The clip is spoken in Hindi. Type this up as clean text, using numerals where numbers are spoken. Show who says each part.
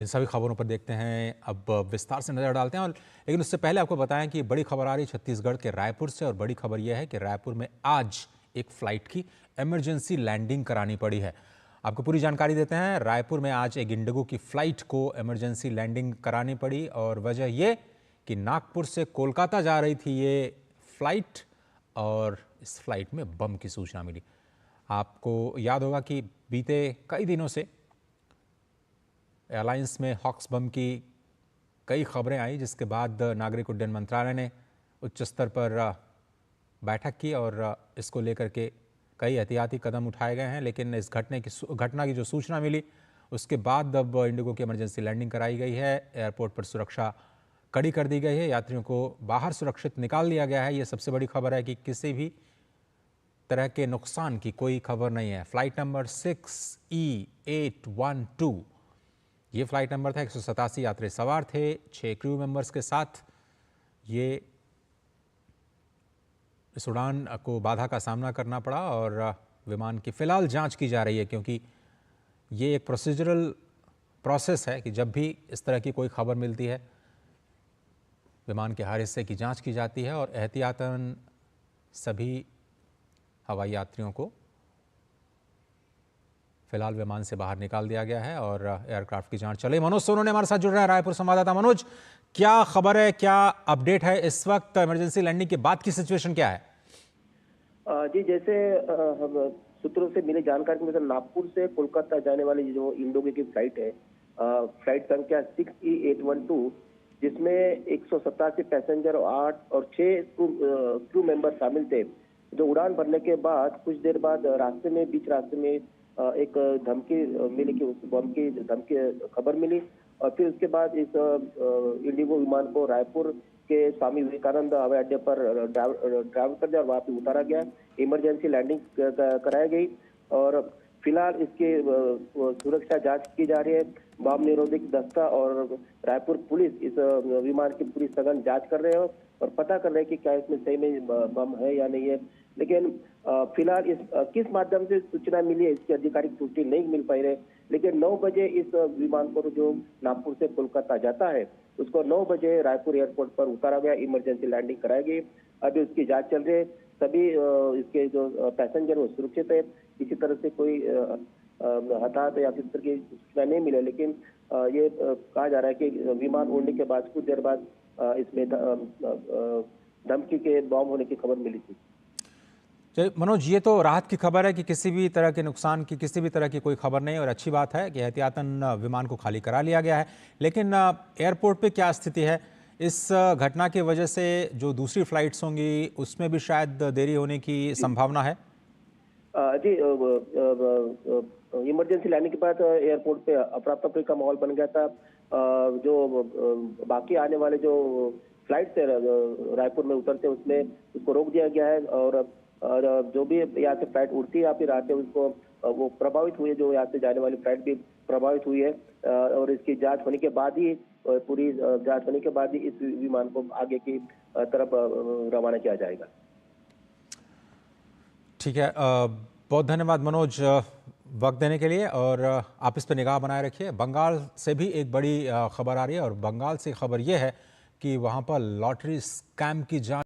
Speaker 1: इन सभी खबरों पर देखते हैं, अब विस्तार से नजर डालते हैं। और लेकिन उससे पहले आपको बताएं कि बड़ी खबर आ रही है छत्तीसगढ़ के रायपुर से। और बड़ी खबर यह है कि रायपुर में आज एक फ्लाइट की इमरजेंसी लैंडिंग करानी पड़ी है। आपको पूरी जानकारी देते हैं। रायपुर में आज एक इंडिगो की फ्लाइट को इमरजेंसी लैंडिंग करानी पड़ी और वजह यह कि नागपुर से कोलकाता जा रही थी ये फ्लाइट और इस फ्लाइट में बम की सूचना मिली। आपको याद होगा कि बीते कई दिनों से एयरलाइंस में हॉक्स बम की कई खबरें आई, जिसके बाद नागरिक उड्डयन मंत्रालय ने उच्च स्तर पर बैठक की और इसको लेकर के कई एहतियाती कदम उठाए गए हैं। लेकिन इस घटना की जो सूचना मिली उसके बाद अब इंडिगो की इमरजेंसी लैंडिंग कराई गई है। एयरपोर्ट पर सुरक्षा कड़ी कर दी गई है, यात्रियों को बाहर सुरक्षित निकाल लिया गया है। ये सबसे बड़ी खबर है कि किसी भी तरह के नुकसान की कोई खबर नहीं है। फ्लाइट नंबर 6E812 ये फ्लाइट नंबर था। 187 यात्री सवार थे, 6 क्रू मेंबर्स के साथ ये इस उड़ान को बाधा का सामना करना पड़ा और विमान की फिलहाल जांच की जा रही है, क्योंकि ये एक प्रोसीजरल प्रोसेस है कि जब भी इस तरह की कोई खबर मिलती है विमान के हर हिस्से की जांच की जाती है और एहतियातन सभी हवाई यात्रियों को फिलहाल विमान से बाहर निकाल दिया गया है और एयरक्राफ्ट की जांच चले। मनोज सोनू हमारे साथ जुड़ रहे हैं, रायपुर संवाददाता। मनोज, क्या खबर है, क्या अपडेट है इस वक्त? इमरजेंसी लैंडिंग के बाद की सिचुएशन क्या है?
Speaker 2: जी, जैसे हम सूत्रों से मिली जानकारी के मुताबिक नागपुर से कोलकाता जाने वाली जो इंडिगो की फ्लाइट है, फ्लाइट संख्या 6E812, जिसमें 187 पैसेंजर और 6 क्रू मेंबर शामिल थे। जो उड़ान भरने के बाद कुछ देर बाद बीच रास्ते में एक धमकी मिली कि उस बम की धमकी खबर मिली और फिर उसके बाद इस इंडिगो विमान को रायपुर के स्वामी विवेकानंद हवाई अड्डे पर ट्रैवल कर दिया और वहां पे उतारा गया। इमरजेंसी लैंडिंग कराई गई और फिलहाल इसकी सुरक्षा जांच की जा रही है। बम निरोधक दस्ता और रायपुर पुलिस इस विमान की पूरी सघन जांच कर रहे हो और पता कर रहे हैं कि क्या इसमें सही में बम है या नहीं है। लेकिन फिलहाल इस किस माध्यम से सूचना मिली है इसकी आधिकारिक पुष्टि नहीं मिल पाई रहे। लेकिन 9 बजे इस विमान को जो नागपुर से कोलकाता जाता है उसको 9 बजे रायपुर एयरपोर्ट पर उतारा गया, इमरजेंसी लैंडिंग कराई गई। अभी उसकी जांच चल रही है। सभी इसके जो पैसेंजर वो सुरक्षित है, किसी तरह से कोई हताहत या किस तरह की सूचना नहीं मिले। लेकिन ये कहा जा रहा है कि विमान उड़ने के बाद कुछ देर बाद इसमें धमकी के बॉम्ब होने की खबर मिली थी।
Speaker 1: मनोज, ये तो राहत की खबर है कि किसी भी तरह के नुकसान की, किसी भी तरह की कोई खबर नहीं और अच्छी बात है कि एहतियातन विमान को खाली करा लिया गया है। लेकिन एयरपोर्ट पे क्या स्थिति है? इस घटना की वजह से जो दूसरी फ्लाइट्स होंगी उसमें भी शायद देरी होने की संभावना है।
Speaker 2: जी, इमरजेंसी लाने के बाद एयरपोर्ट पे अफरा तफरी का माहौल बन गया था। जो बाकी आने वाले जो फ्लाइट से रायपुर में उतरते उसमें उसको रोक दिया गया है और जो भी यहाँ से फ्लाइट उड़ती है या फिर आते उसको वो प्रभावित हुई है। जो यहाँ से जाने वाली फ्लाइट भी प्रभावित हुई है और इसकी जांच होने के बाद ही पूरी जांच होने के बाद ही इस विमान को आगे की तरफ रवाना किया जाएगा।
Speaker 1: ठीक है, बहुत धन्यवाद मनोज वक्त देने के लिए। और आप इस पर निगाह बनाए रखिए। बंगाल से भी एक बड़ी खबर आ रही है और बंगाल से खबर यह है कि वहाँ पर लॉटरी स्कैम की जांच